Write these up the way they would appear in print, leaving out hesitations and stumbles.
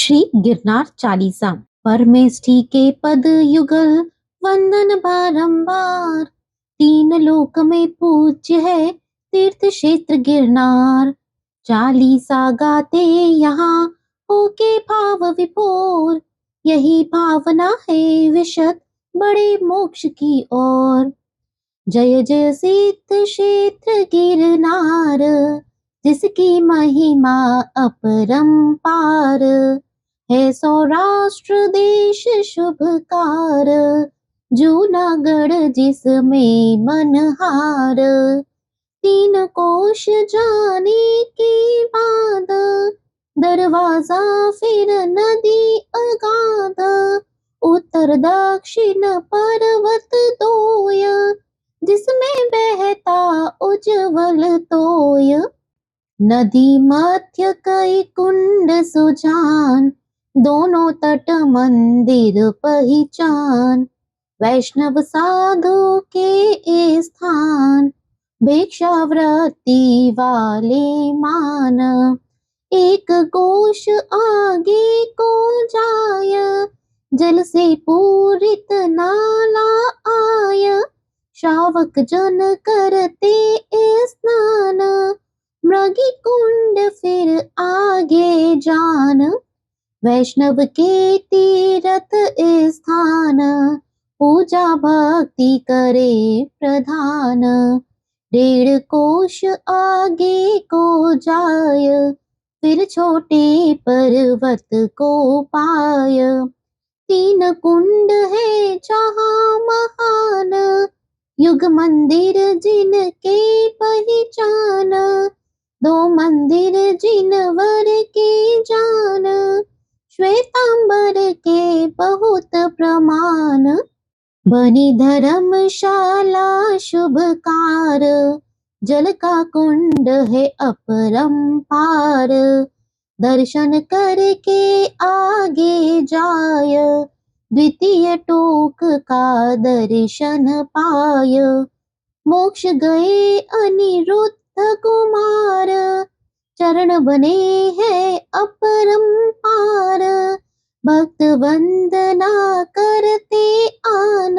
श्री गिरनार चालीसा। परमेष्ठी के पद युगल वंदन बारंबार। तीन लोक में पूज्य है तीर्थ क्षेत्र गिरनार। चालीसा गाते यहाँ होके भाव विभोर। यही भावना है विशद बड़े मोक्ष की ओर। जय जय सिद्ध क्षेत्र गिरनार, जिसकी महिमा अपरंपार। है सौराष्ट्र देश शुभकार, जूनागढ़ जिसमें मनहार। तीन कोश जाने के बाद, दरवाजा फिर नदी अगाध। उत्तर दक्षिण पर्वत दोय, जिसमें बहता उज्जवल तोय। नदी मध्य कई कुंड सुजान, दोनों तट मंदिर पहचान। वैष्णव साधु के स्थान, भिक्षावृत्ति वाले मान। एक कोश आगे को जाय, जल से पूरित नाला आय। श्रावक जन करते स्नान, मृगी कुंड फिर आगे जान। वैष्णव के तीर्थ स्थान, पूजा भक्ति करे प्रधान। 1.5 कोश आगे को जाय, फिर छोटे पर्वत को पाय। 3 कुंड है जहाँ महान, युग मंदिर जिनके पहचान। 2 मंदिर जिनवर के जान, श्वेतांबर के बहुत प्रमाण। बनी धर्मशाला शुभकार, जल का कुंड है अपरंपार। दर्शन करके आगे जाय, द्वितीय टोक का दर्शन पाय। मोक्ष गए अनिरुद्ध कुमार, चरण बने हैं अपरंपार। भक्त वंदना करते आन,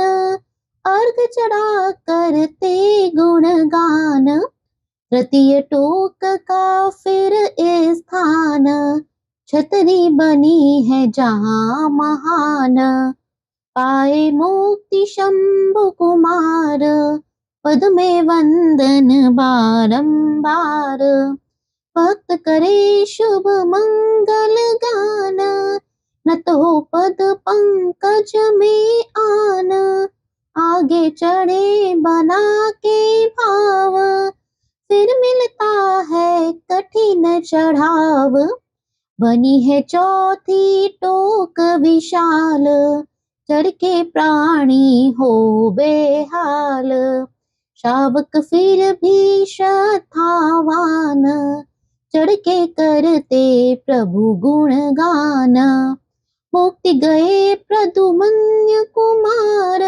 अर्घ चढ़ा करते गुणगान। तृतीय टोक का फिर स्थान, छतरी बनी है जहाँ महान। पाए मुक्ति शंभु कुमार, पद में वंदन बारंबार। भक्त करे शुभ मंगल गान, न तो पद पंकज में आन। आगे चढ़े बना के भाव, फिर मिलता है कठिन चढ़ाव। बनी है चौथी टोक विशाल, चढ़ के प्राणी हो बेहाल। श्रावक फिर भी श्रद्धावान, चढ़ के करते प्रभु गुणगान। मुक्ति गए प्रद्युम्न कुमार,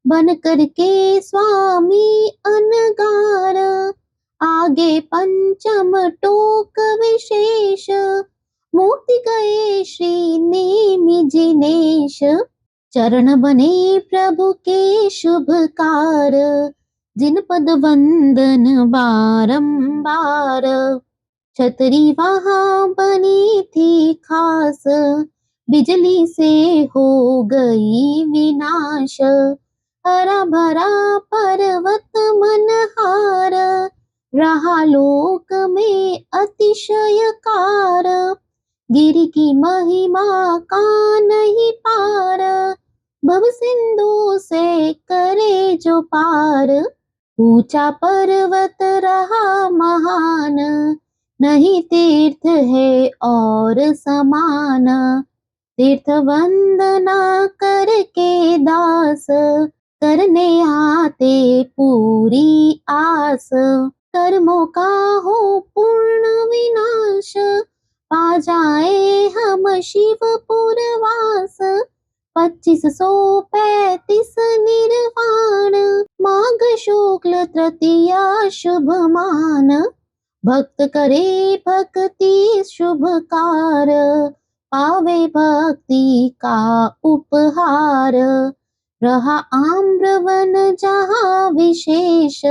बन करके स्वामी अनगार। आगे पंचम टोक विशेष, मुक्ति गए श्री नेमि जिनेश। चरण बने प्रभु के शुभकार, जिन पद वंदन बारंबार। छतरी वहां बनी थी खास, बिजली से हो गई विनाश। हरा भरा पर्वत मनहार, रहा लोक में अतिशयकार। गिरि की महिमा का नहीं पार, भव सिंधु से करे जो पार। ऊंचा पर्वत रहा महान, नहीं तीर्थ है और समान। तीर्थ वंदना करके दास, करने आते पूरी आस। कर्मों का हो पूर्ण विनाश, पा जाए हम शिवपुर वास। 2535 निर्वाण, माघ शुक्ल तृतीया शुभ मान। भक्त करे भक्ति शुभ कार, पावे भक्ति का उपहार। रहा आम्रवन जहाँ विशेष,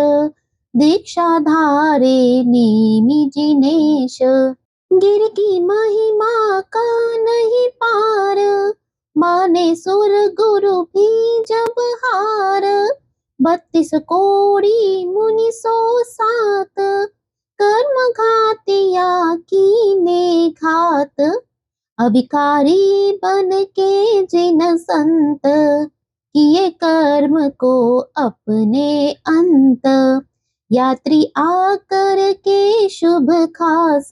दीक्षा धारे नेमि जिनेश। गिर की महिमा का नहीं पार, माने सुर गुरु भी जब हार। 32 कोड़ी मुनि सो सात, कर्म घातिया कीने घात। अभिकारी बन के जिन संत, किए कर्म को अपने अंत। यात्री आकर के शुभ खास,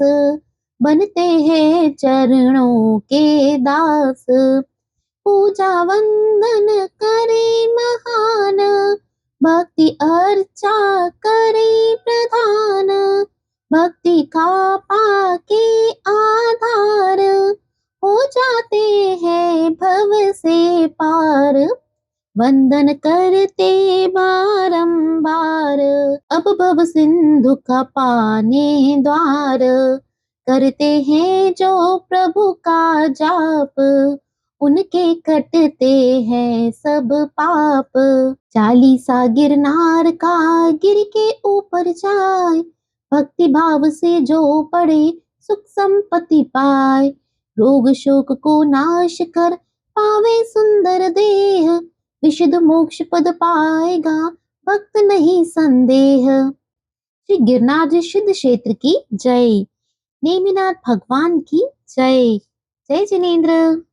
बनते हैं चरणों के दास। पूजा वंदन करे महान, भक्ति अर्चा करे प्रधान। भक्ति का पाके आधार, हो जाते हैं भव से पार। वंदन करते बारंबार, अब भव सिंधु का पाने द्वार। करते हैं जो प्रभु का जाप, उनके कटते हैं सब पाप। चालीसा गिरनार का गिर के ऊपर जाए, भक्ति भाव से जो पढ़े सुख संपत्ति पाए। रोग शोक को नाश कर पावे सुंदर देह, विशुद्ध मोक्ष पद पाएगा भक्त नहीं संदेह। श्री गिरनार सिद्ध क्षेत्र की जय। नेमिनाथ भगवान की जय। जय जिनेन्द्र।